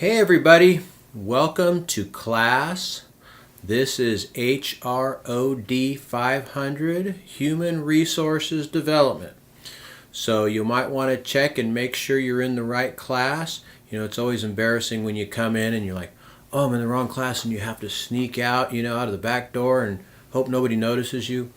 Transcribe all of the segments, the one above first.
Hey everybody, welcome to class. This is HROD 500, Human Resources Development. So you might want to check and make sure you're in the right class. You know, it's always embarrassing when you come in and you're like, oh, I'm in the wrong class, and you have to sneak out, out of the back door and hope nobody notices you.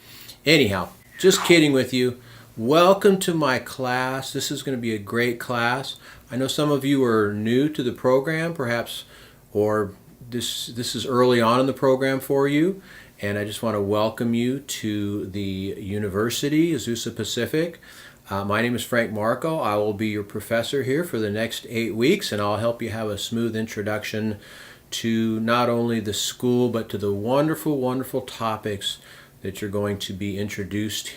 Anyhow, just kidding with you. Welcome to my class. This is going to be a great class. I know some of you are new to the program, perhaps, or this is early on in the program for you, and I just want to welcome you to the University, Azusa Pacific. My name is Frank Markow. I will be your professor here for the next 8 weeks, and I'll help you have a smooth introduction to not only the school, but to the wonderful, wonderful topics that you're going to be introduced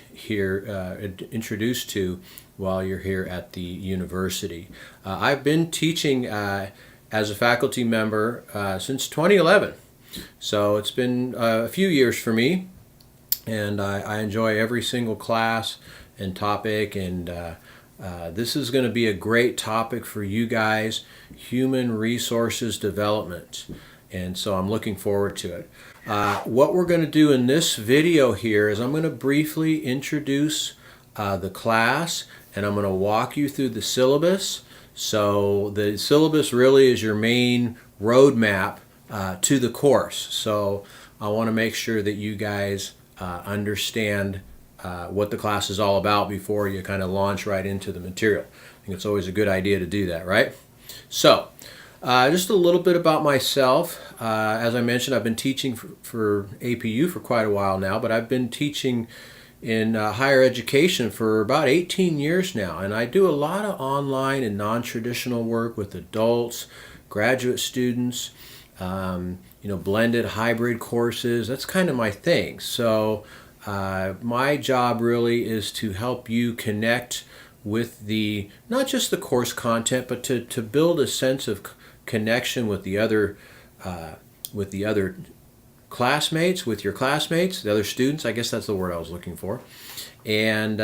to while you're here at the university. I've been teaching as a faculty member since 2011, so it's been a few years for me, and I enjoy every single class and topic, and this is going to be a great topic for you guys, human resources development, and so I'm looking forward to it. What we're going to do in this video here is I'm going to briefly introduce the class, and I'm going to walk you through the syllabus. So the syllabus really is your main roadmap to the course. So I want to make sure that you guys understand what the class is all about before you kind of launch right into the material. I think it's always a good idea to do that, right? So just a little bit about myself. As I mentioned, I've been teaching for APU for quite a while now, but I've been teaching in higher education for about 18 years now, and I do a lot of online and non-traditional work with adults, graduate students, blended hybrid courses. That's kind of my thing. So my job really is to help you connect with not just the course content, but to build a sense of connection with the other classmates, with your classmates, the other students. I guess that's the word I was looking for, and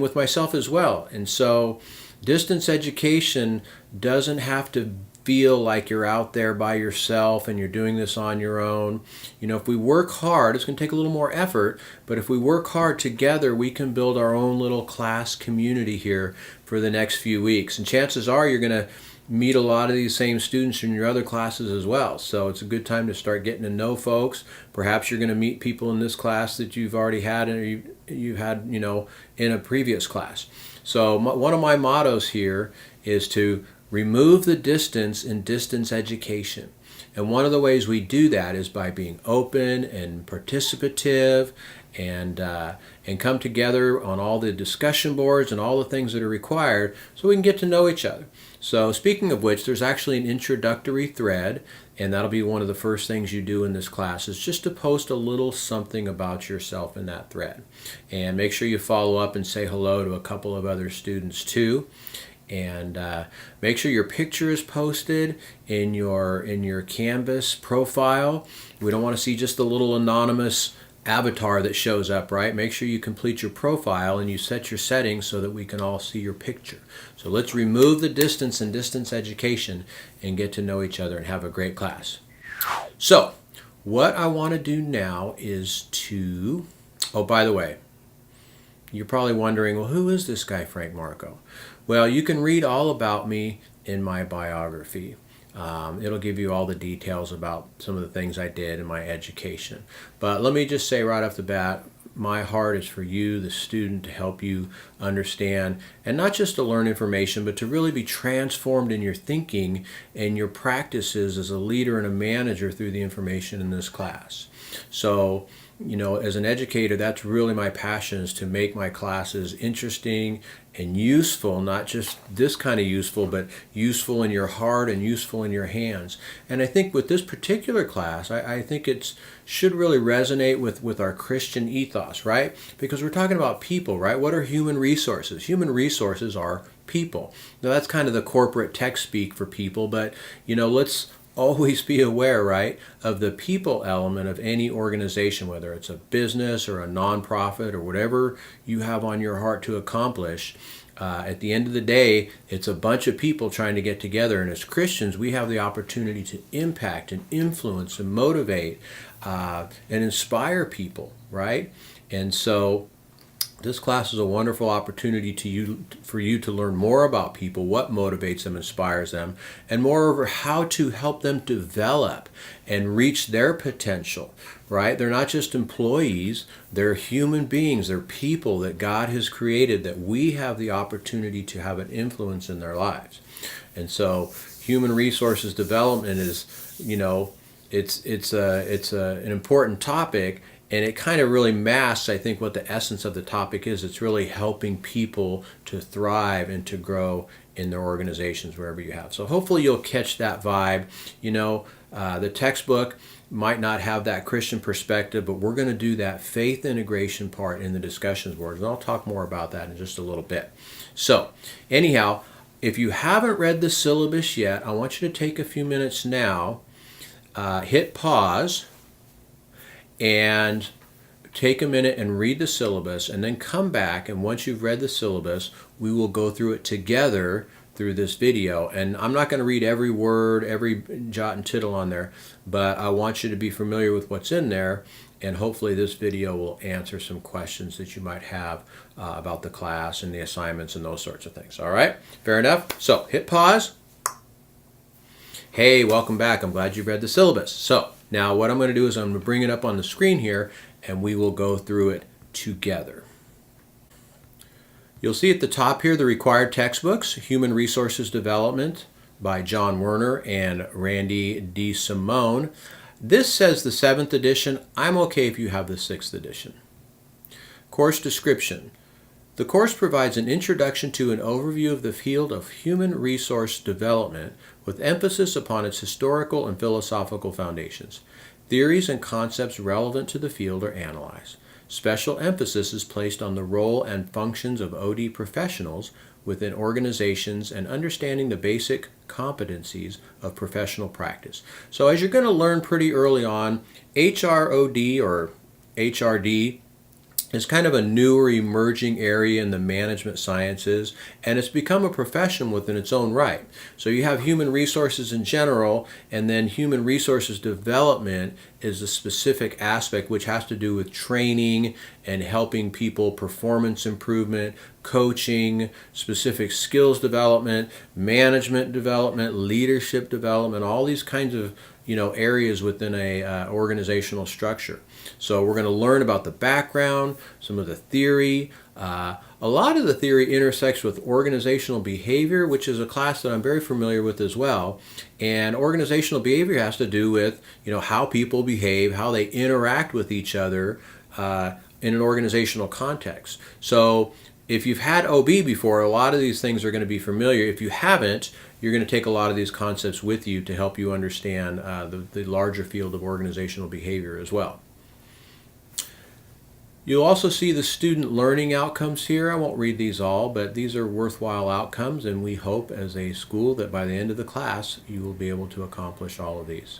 with myself as well. And so, distance education doesn't have to feel like you're out there by yourself and you're doing this on your own. If we work hard, it's going to take a little more effort, but if we work hard together, we can build our own little class community here for the next few weeks. And chances are you're going to meet a lot of these same students in your other classes as well. So it's a good time to start getting to know folks. Perhaps you're going to meet people in this class that you've already had, or you've had, in a previous class. So one of my mottos here is to remove the distance in distance education. And one of the ways we do that is by being open and participative, and come together on all the discussion boards and all the things that are required so we can get to know each other. So speaking of which, there's actually an introductory thread, and that'll be one of the first things you do in this class, is just to post a little something about yourself in that thread. And make sure you follow up and say hello to a couple of other students too. And make sure your picture is posted in your Canvas profile. We don't want to see just a little anonymous avatar that shows up, right? Make sure you complete your profile and you set your settings so that we can all see your picture. So let's remove the distance in distance education and get to know each other and have a great class. So what I want to do now is oh, by the way, you're probably wondering, well, who is this guy, Frank Markow? Well, you can read all about me in my biography. It'll give you all the details about some of the things I did in my education. But let me just say right off the bat, my heart is for you, the student, to help you understand, and not just to learn information, but to really be transformed in your thinking and your practices as a leader and a manager through the information in this class. So, as an educator, that's really my passion, is to make my classes interesting and useful, not just this kind of useful, but useful in your heart and useful in your hands. And I think with this particular class, I think it should really resonate with our Christian ethos, right? Because we're talking about people, right? What are human resources? Human resources are people. Now that's kind of the corporate tech speak for people, but let's always be aware, right, of the people element of any organization, whether it's a business or a nonprofit or whatever you have on your heart to accomplish. At the end of the day, it's a bunch of people trying to get together, and as Christians, we have the opportunity to impact and influence and motivate and inspire people, right? And so this class is a wonderful opportunity for you to learn more about people, what motivates them, inspires them, and moreover, how to help them develop and reach their potential, right? They're not just employees, they're human beings, they're people that God has created that we have the opportunity to have an influence in their lives. And so human resources development is, it's an important topic. And it kind of really masks, I think, what the essence of the topic is. It's really helping people to thrive and to grow in their organizations wherever you have. So hopefully you'll catch that vibe. The textbook might not have that Christian perspective, but we're going to do that faith integration part in the discussions board. And I'll talk more about that in just a little bit. So anyhow, if you haven't read the syllabus yet, I want you to take a few minutes now, hit pause, and take a minute and read the syllabus, and then come back, and once you've read the syllabus, we will go through it together through this video. And I'm not going to read every word, every jot and tittle on there, but I want you to be familiar with what's in there, and hopefully this video will answer some questions that you might have about the class and the assignments and those sorts of things. All right, fair enough? So hit pause. Hey, welcome back. I'm glad you read the syllabus. So now what I'm going to do is I'm going to bring it up on the screen here, and we will go through it together. You'll see at the top here the required textbooks, Human Resources Development by John Werner and Randy D. Simone. This says the 7th edition. I'm okay if you have the 6th edition. Course description. The course provides an introduction to an overview of the field of human resource development with emphasis upon its historical and philosophical foundations. Theories and concepts relevant to the field are analyzed. Special emphasis is placed on the role and functions of OD professionals within organizations and understanding the basic competencies of professional practice. So as you're going to learn pretty early on, HROD or HRD is kind of a newer emerging area in the management sciences, and it's become a profession within its own right. So you have human resources in general, and then human resources development is a specific aspect which has to do with training and helping people, performance improvement, coaching, specific skills development, management development, leadership development, all these kinds of areas within a organizational structure. So we're going to learn about the background, some of the theory. A lot of the theory intersects with organizational behavior, which is a class that I'm very familiar with as well. And organizational behavior has to do with how people behave, how they interact with each other in an organizational context. So if you've had OB before, a lot of these things are going to be familiar. If you haven't, you're going to take a lot of these concepts with you to help you understand the larger field of organizational behavior as well. You'll also see the student learning outcomes here. I won't read these all, but these are worthwhile outcomes, and we hope as a school that by the end of the class you will be able to accomplish all of these.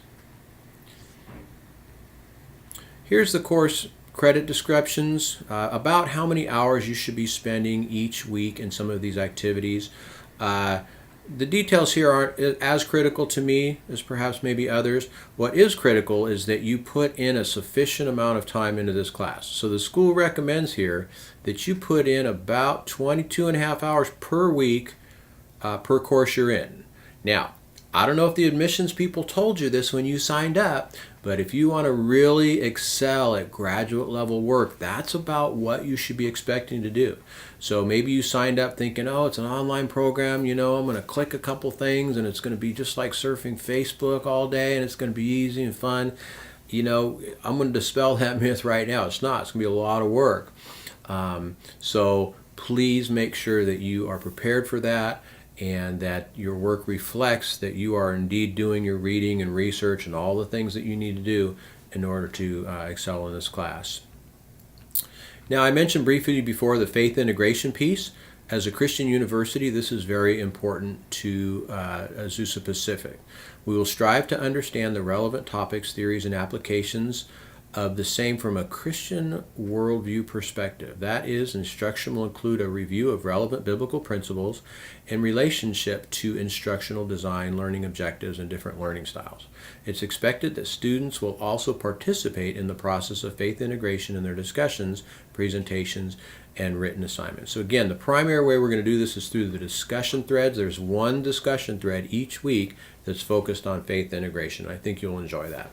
Here's the course credit descriptions about how many hours you should be spending each week in some of these activities. The details here aren't as critical to me as perhaps maybe others. What is critical is that you put in a sufficient amount of time into this class. So the school recommends here that you put in about 22.5 hours per week per course you're in. Now, I don't know if the admissions people told you this when you signed up, but if you want to really excel at graduate level work, that's about what you should be expecting to do. So maybe you signed up thinking, oh, it's an online program, I'm going to click a couple things and it's going to be just like surfing Facebook all day and it's going to be easy and fun. I'm going to dispel that myth right now. It's not. It's going to be a lot of work. So please make sure that you are prepared for that, and that your work reflects that you are indeed doing your reading and research and all the things that you need to do in order to excel in this class. Now, I mentioned briefly before the faith integration piece. as a Christian university, this is very important to Azusa Pacific. We will strive to understand the relevant topics, theories, and applications of the same from a Christian worldview perspective. That is, instruction will include a review of relevant biblical principles in relationship to instructional design, learning objectives, and different learning styles. It's expected that students will also participate in the process of faith integration in their discussions, presentations, and written assignments. So again, the primary way we're going to do this is through the discussion threads. There's one discussion thread each week that's focused on faith integration. I think you'll enjoy that.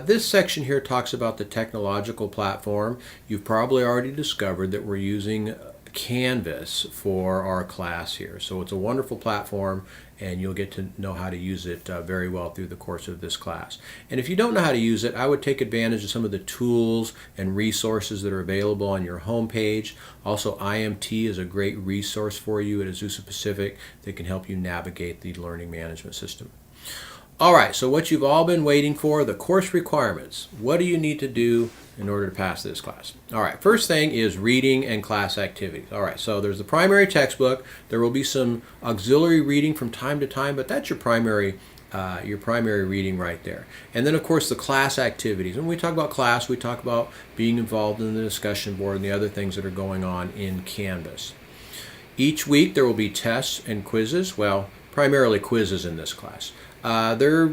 This section here talks about the technological platform. You've probably already discovered that we're using Canvas for our class here. So it's a wonderful platform, and you'll get to know how to use it very well through the course of this class. And if you don't know how to use it, I would take advantage of some of the tools and resources that are available on your homepage. Also, IMT is a great resource for you at Azusa Pacific that can help you navigate the learning management system. All right, so what you've all been waiting for, the course requirements. What do you need to do in order to pass this class? All right, first thing is reading and class activities. All right, so there's the primary textbook. There will be some auxiliary reading from time to time, but that's your primary reading right there. And then, of course, the class activities. When we talk about class, we talk about being involved in the discussion board and the other things that are going on in Canvas. Each week there will be tests and quizzes. Well, primarily quizzes in this class. They're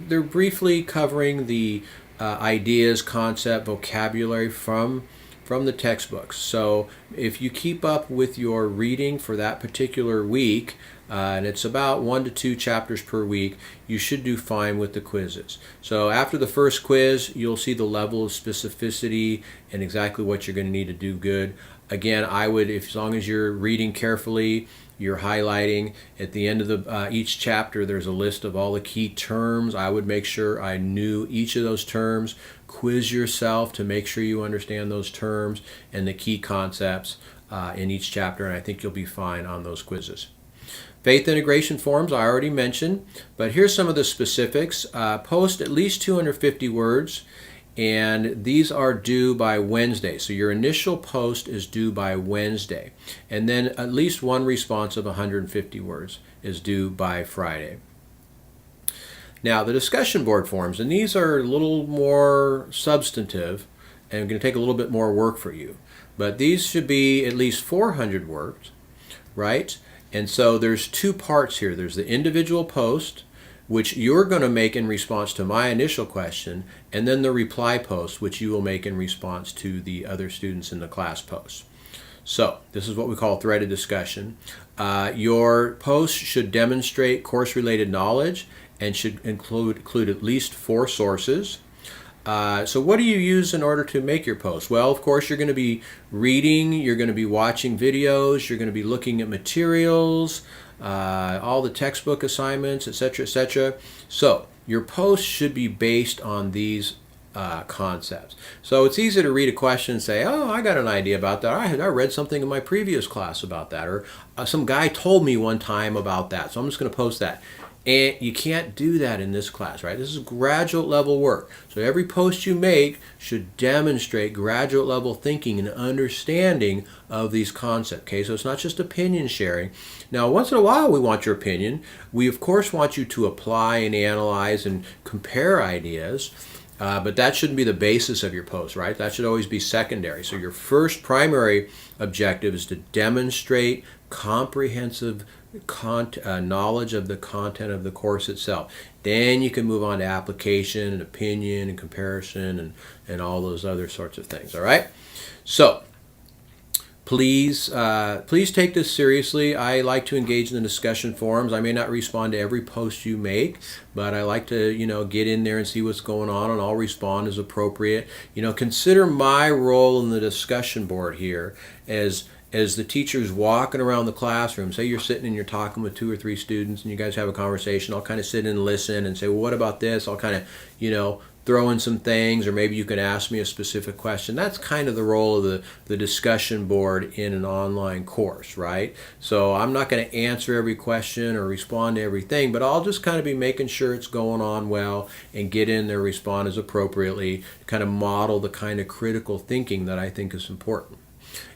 briefly covering the ideas, concept, vocabulary from the textbooks. So if you keep up with your reading for that particular week, and it's about 1 to 2 chapters per week, you should do fine with the quizzes. So after the first quiz, you'll see the level of specificity and exactly what you're going to need to do good. Again, I would, as long as you're reading carefully, you're highlighting. At the end of each chapter, there's a list of all the key terms. I would make sure I knew each of those terms. Quiz yourself to make sure you understand those terms and the key concepts in each chapter, and I think you'll be fine on those quizzes. Faith integration forms I already mentioned, but here's some of the specifics. Post at least 250 words, and these are due by Wednesday. So your initial post is due by Wednesday, and then at least one response of 150 words is due by Friday. Now the discussion board forms, and these are a little more substantive and going to take a little bit more work for you, but these should be at least 400 words, right? And so there's two parts here. There's the individual post, which you're going to make in response to my initial question, and then the reply post, which you will make in response to the other students in the class post. So this is what we call threaded discussion. Your post should demonstrate course-related knowledge and should include at least 4 sources. So what do you use in order to make your post? Well, of course, you're going to be reading, you're going to be watching videos, you're going to be looking at materials, all the textbook assignments, etc., etc. So your post should be based on these concepts. So it's easy to read a question and say, oh, I got an idea about that. I read something in my previous class about that, or some guy told me one time about that, so I'm just going to post that. And you can't do that in this class, right? This is graduate level work. So every post you make should demonstrate graduate level thinking and understanding of these concepts, okay? So it's not just opinion sharing. Now, once in a while we want your opinion. We, of course, want you to apply and analyze and compare ideas, but that shouldn't be the basis of your post, right? That should always be secondary. So your first primary objective is to demonstrate comprehensive knowledge of the content of the course itself. Then you can move on to application and opinion and comparison and all those other sorts of things. All right. So please take this seriously. I like to engage in the discussion forums. I may not respond to every post you make, but I like to get in there and see what's going on, and I'll respond as appropriate. Consider my role in the discussion board here as the teacher's walking around the classroom. Say you're sitting and you're talking with 2 or 3 students and you guys have a conversation. I'll kind of sit and listen and say, well, what about this? I'll kind of, throw in some things, or maybe you can ask me a specific question. That's kind of the role of the discussion board in an online course, right? So I'm not going to answer every question or respond to everything, but I'll just kind of be making sure it's going on well and get in there, respond as appropriately, kind of model the kind of critical thinking that I think is important.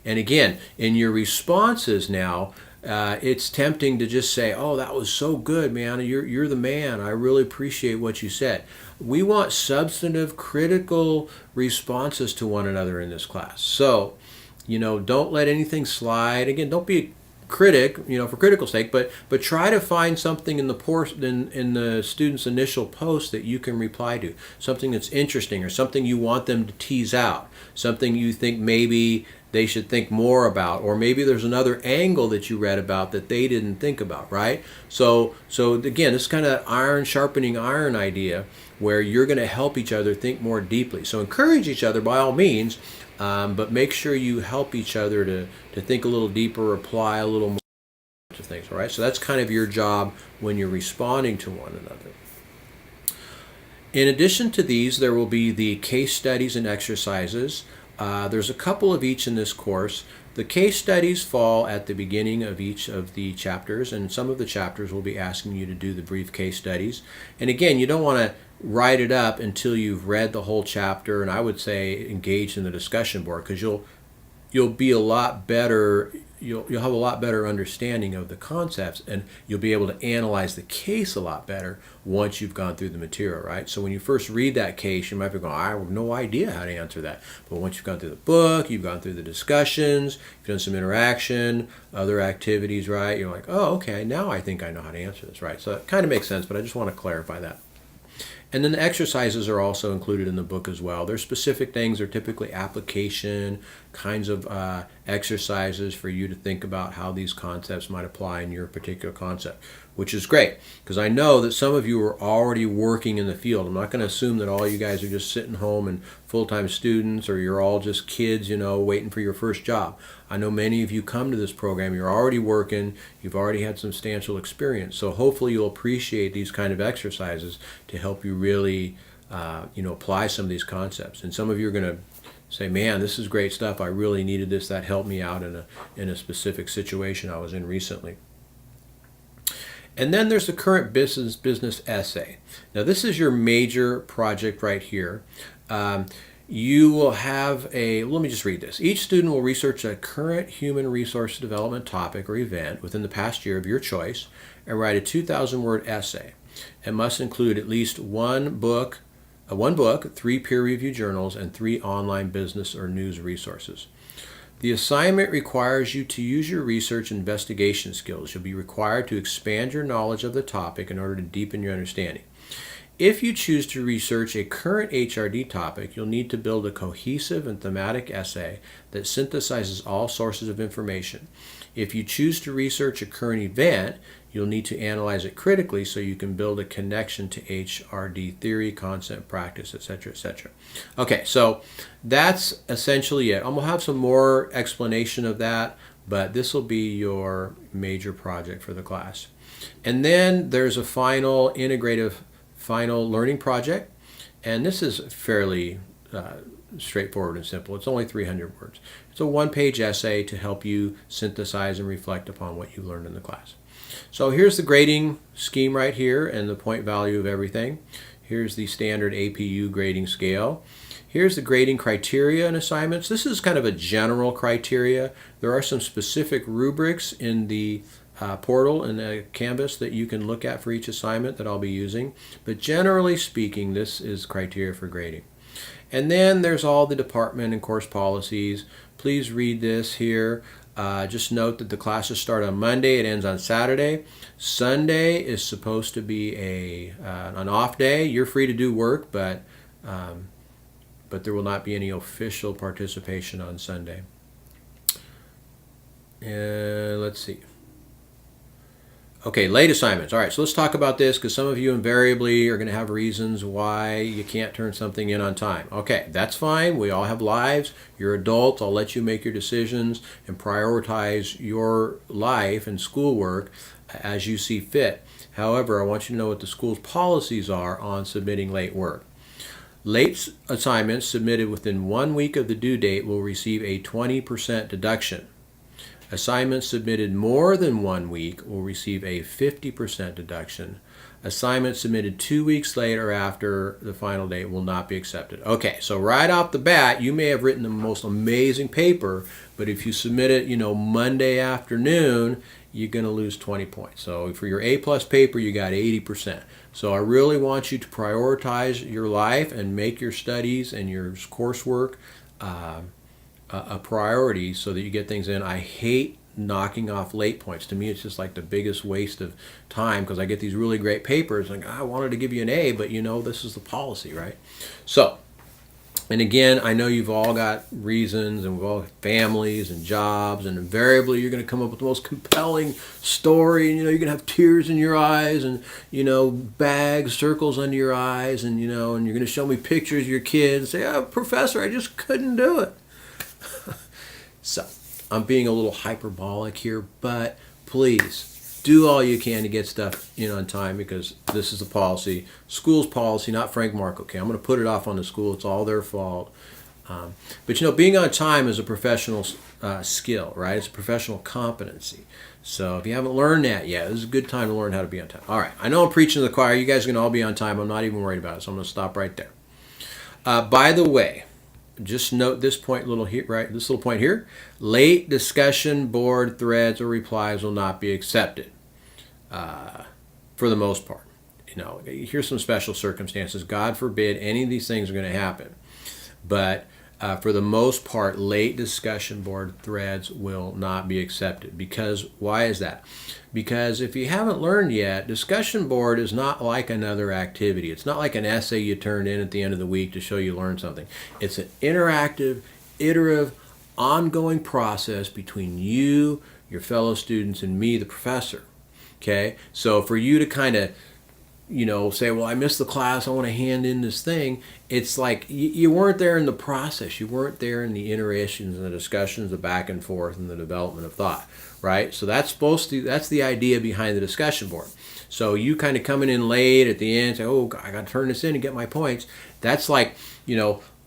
And again, in your responses now, it's tempting to just say, "Oh, that was so good, man. You're the man. I really appreciate what you said." We want substantive, critical responses to one another in this class. So, don't let anything slide. Again, don't be a critic, for critical sake, but try to find something in the student's initial post that you can reply to, something that's interesting or something you want them to tease out, something you think maybe they should think more about, or maybe there's another angle that you read about that they didn't think about, right? So again, this kind of iron sharpening iron idea where you're going to help each other think more deeply. So encourage each other by all means, but make sure you help each other to think a little deeper, apply a little more to things, all right? So that's kind of your job when you're responding to one another. In addition to these, there will be the case studies and exercises. There's a couple of each in this course. The case studies fall at the beginning of each of the chapters, and some of the chapters will be asking you to do the brief case studies. And again, you don't want to write it up until you've read the whole chapter, and I would say engage in the discussion board, because you'll be a lot better. You'll have a lot better understanding of the concepts, and you'll be able to analyze the case a lot better once you've gone through the material, right? So when you first read that case, you might be going, I have no idea how to answer that. But once you've gone through the book, you've gone through the discussions, you've done some interaction, other activities, right? You're like, oh, okay, now I think I know how to answer this, right? So it kind of makes sense, but I just want to clarify that. And then the exercises are also included in the book as well. They're specific things. They're typically application kinds of exercises for you to think about how these concepts might apply in your particular concept, which is great, because I know that some of you are already working in the field. I'm not going to assume that all you guys are just sitting home and full-time students, or you're all just kids, waiting for your first job. I know many of you come to this program, you're already working, you've already had substantial experience. So hopefully you'll appreciate these kind of exercises to help you really apply some of these concepts. And some of you are going to say, man, this is great stuff. I really needed this. That helped me out in a specific situation I was in recently. And then there's the current business essay. Now this is your major project right here. You will have let me just read this. Each student will research a current human resource development topic or event within the past year of your choice and write a 2,000-word essay. It must include at least one book, 3 peer-reviewed journals, and 3 online business or news resources. The assignment requires you to use your research and investigation skills. You'll be required to expand your knowledge of the topic in order to deepen your understanding. If you choose to research a current HRD topic, you'll need to build a cohesive and thematic essay that synthesizes all sources of information. If you choose to research a current event, you'll need to analyze it critically so you can build a connection to HRD theory, concept, practice, etc., etc. Okay, so that's essentially it. I'm going to have some more explanation of that, but this will be your major project for the class. And then there's a final learning project, and this is fairly straightforward and simple. It's only 300 words. It's a one-page essay to help you synthesize and reflect upon what you learned in the class. So here's the grading scheme right here and the point value of everything. Here's the standard APU grading scale. Here's the grading criteria and assignments. This is kind of a general criteria. There are some specific rubrics in the portal and the Canvas that you can look at for each assignment that I'll be using. But generally speaking, this is criteria for grading. And then there's all the department and course policies. Please read this here. Just note that the classes start on Monday. It ends on Saturday. Sunday is supposed to be an off day. You're free to do work, but there will not be any official participation on Sunday. And let's see. Okay, late assignments. All right, so let's talk about this, because some of you invariably are going to have reasons why you can't turn something in on time. Okay, that's fine. We all have lives. You're adults. I'll let you make your decisions and prioritize your life and schoolwork as you see fit. However, I want you to know what the school's policies are on submitting late work. Late assignments submitted within 1 week of the due date will receive a 20% deduction. Assignments submitted more than 1 week will receive a 50% deduction. Assignments submitted 2 weeks later after the final date will not be accepted. Okay, so right off the bat, you may have written the most amazing paper, but if you submit it, Monday afternoon, you're going to lose 20 points. So for your A-plus paper, you got 80%. So I really want you to prioritize your life and make your studies and your coursework a priority so that you get things in. I hate knocking off late points. To me, it's just like the biggest waste of time because I get these really great papers and I wanted to give you an A, but this is the policy, right? So, and again, I know you've all got reasons and we've all got families and jobs, and invariably you're going to come up with the most compelling story, and you're going to have tears in your eyes and bags, circles under your eyes, and and you're going to show me pictures of your kids and say, "Oh, Professor, I just couldn't do it." So, I'm being a little hyperbolic here, but please do all you can to get stuff in on time, because this is the policy, school's policy, not Frank Markow. Okay, I'm going to put it off on the school. It's all their fault. But being on time is a professional skill, right? It's a professional competency. So if you haven't learned that yet, this is a good time to learn how to be on time. All right, I know I'm preaching to the choir. You guys are going to all be on time. I'm not even worried about it, so I'm going to stop right there. By the way, just note this point, this little point here. Late discussion board threads or replies will not be accepted for the most part. Here's some special circumstances. God forbid any of these things are going to happen. But for the most part, late discussion board threads will not be accepted. Because why is that? Because if you haven't learned yet, discussion board is not like another activity. It's not like an essay you turned in at the end of the week to show you learned something. It's an interactive, iterative, ongoing process between you, your fellow students, and me, the professor. Okay? So for you to kind of say, well, I missed the class, I want to hand in this thing. It's like you weren't there in the process. You weren't there in the iterations and the discussions, the back and forth, and the development of thought, right? So that's the idea behind the discussion board. So you kind of coming in late at the end, say, oh, I got to turn this in and get my points. That's like,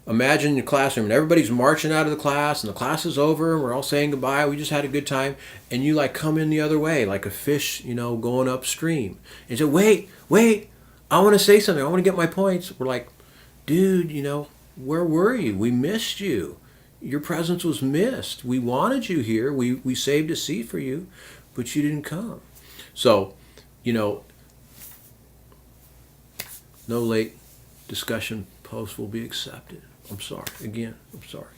imagine your classroom and everybody's marching out of the class and the class is over and we're all saying goodbye. We just had a good time. And you come in the other way like a fish, going upstream. And you say, wait, I want to say something. I want to get my points. We're like, dude, where were you? We missed you. Your presence was missed. We wanted you here. We saved a seat for you, but you didn't come. So, no late discussion posts will be accepted. I'm sorry. Again, I'm sorry.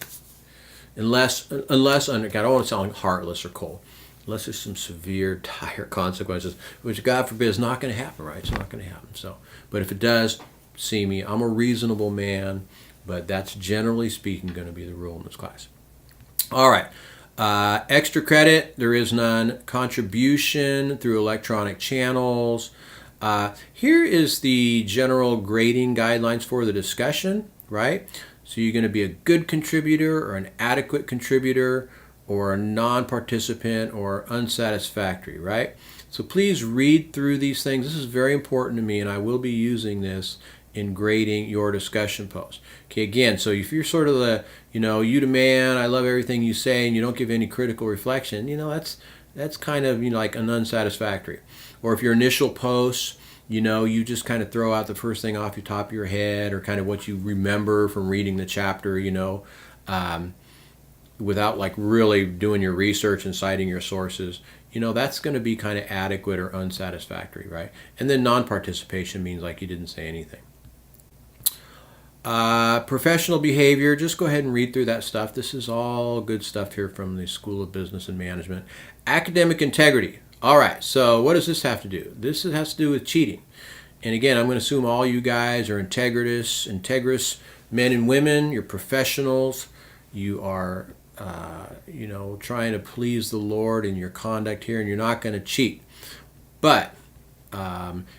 Unless, I don't want to sound heartless or cold. Unless there's some severe, dire consequences, which God forbid is not going to happen, right? It's not going to happen. So, but if it does, see me. I'm a reasonable man, but that's generally speaking going to be the rule in this class. All right. Extra credit, there is none. Contribution through electronic channels. Here is the general grading guidelines for the discussion, right? So you're going to be a good contributor or an adequate contributor or a non-participant or unsatisfactory, right? So please read through these things. This is very important to me, and I will be using this in grading your discussion post. Okay, again, so if you're sort of the, you the man, I love everything you say, and you don't give any critical reflection, that's kind of, like an unsatisfactory. Or if your initial posts, you just kind of throw out the first thing off the top of your head or kind of what you remember from reading the chapter, without really doing your research and citing your sources, that's going to be kind of adequate or unsatisfactory, right? And then non-participation means you didn't say anything. Professional behavior, just go ahead and read through that stuff. This is all good stuff here from the School of Business and Management. Academic integrity. All right, so what does this have to do? This has to do with cheating. And again, I'm going to assume all you guys are integrous men and women. You're professionals. You are, trying to please the Lord in your conduct here, and you're not going to cheat. But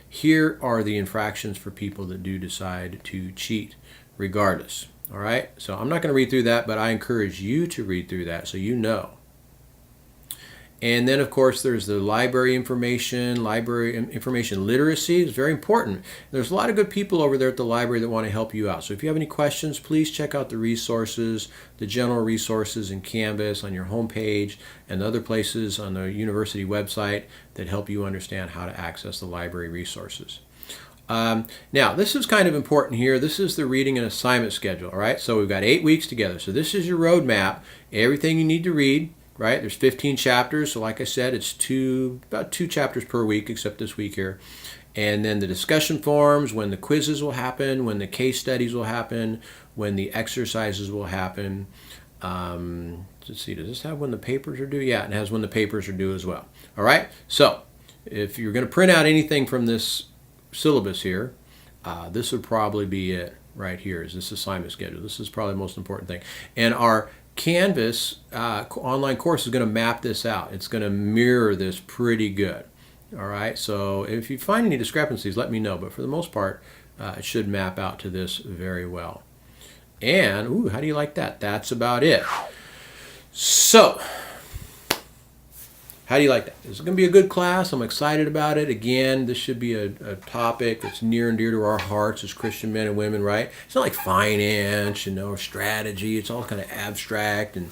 here are the infractions for people that do decide to cheat regardless. All right, so I'm not going to read through that, but I encourage you to read through that so you know. And then, of course, there's the library information literacy is very important. There's a lot of good people over there at the library that want to help you out. So if you have any questions, please check out the resources, the general resources in Canvas on your homepage and other places on the university website that help you understand how to access the library resources. Now, this is kind of important here. This is the reading and assignment schedule, all right? So we've got 8 weeks together. So this is your roadmap, everything you need to read, right? There's 15 chapters. So like I said, it's about two chapters per week, except this week here. And then the discussion forums, when the quizzes will happen, when the case studies will happen, when the exercises will happen. Let's see, does this have when the papers are due? Yeah, it has when the papers are due as well. All right? So if you're going to print out anything from this syllabus here, this would probably be it right here, is this assignment schedule. This is probably the most important thing. And our Canvas online course is going to map this out. It's going to mirror this pretty good. All right, so if you find any discrepancies, let me know. But for the most part, it should map out to this very well. And, ooh, how do you like that? That's about it. So, how do you like that? This is going to be a good class. I'm excited about it. Again, this should be a topic that's near and dear to our hearts as Christian men and women, right? It's not like finance, or strategy. It's all kind of abstract and,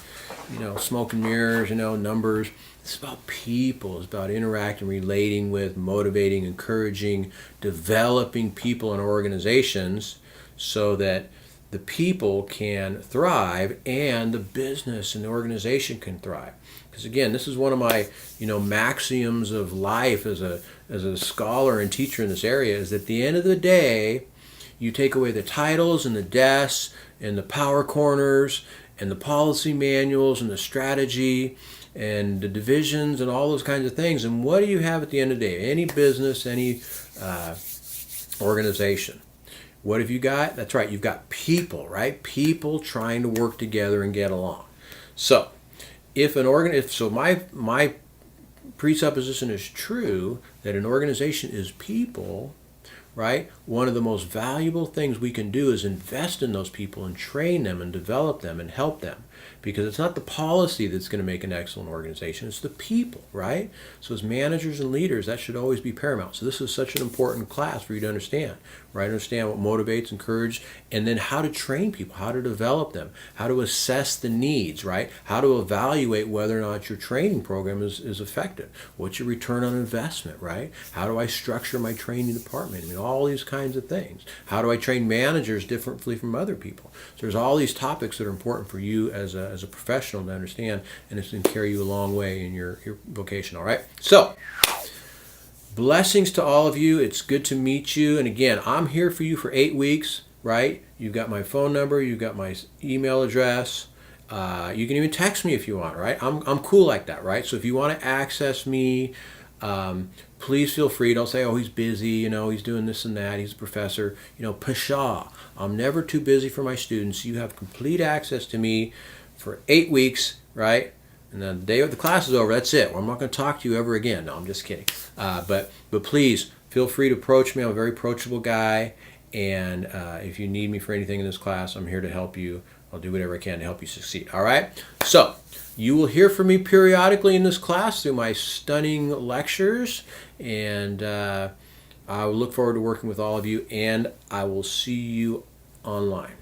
smoke and mirrors, numbers. It's about people. It's about interacting, relating with, motivating, encouraging, developing people and organizations so that the people can thrive and the business and the organization can thrive. Because again, this is one of my, maxioms of life as a scholar and teacher in this area, is that at the end of the day, you take away the titles and the desks and the power corners and the policy manuals and the strategy and the divisions and all those kinds of things. And what do you have at the end of the day? Any business, any organization. What have you got? That's right, you've got people, right? People trying to work together and get along. So, my presupposition is true that an organization is people, right? One of the most valuable things we can do is invest in those people and train them and develop them and help them. Because it's not the policy that's going to make an excellent organization, it's the people, right? So as managers and leaders, that should always be paramount. So this is such an important class for you to understand, right? Understand what motivates, encourages, and then how to train people, how to develop them, how to assess the needs, right? How to evaluate whether or not your training program is effective. What's your return on investment, right? How do I structure my training department? All these kinds of things. How do I train managers differently from other people? So there's all these topics that are important for you as a professional to understand, and it's going to carry you a long way in your vocation, all right? So, blessings to all of you. It's good to meet you. And again, I'm here for you for 8 weeks, right? You've got my phone number. You've got my email address. You can even text me if you want, right? I'm cool like that, right? So if you want to access me, please feel free. Don't say, oh, he's busy, he's doing this and that, he's a professor. Pshaw. I'm never too busy for my students. You have complete access to me for 8 weeks, right? And then the day the class is over, that's it. Well, I'm not going to talk to you ever again. No, I'm just kidding. But please feel free to approach me. I'm a very approachable guy. And if you need me for anything in this class, I'm here to help you. I'll do whatever I can to help you succeed. All right? So, you will hear from me periodically in this class through my stunning lectures. And I will look forward to working with all of you. And I will see you online.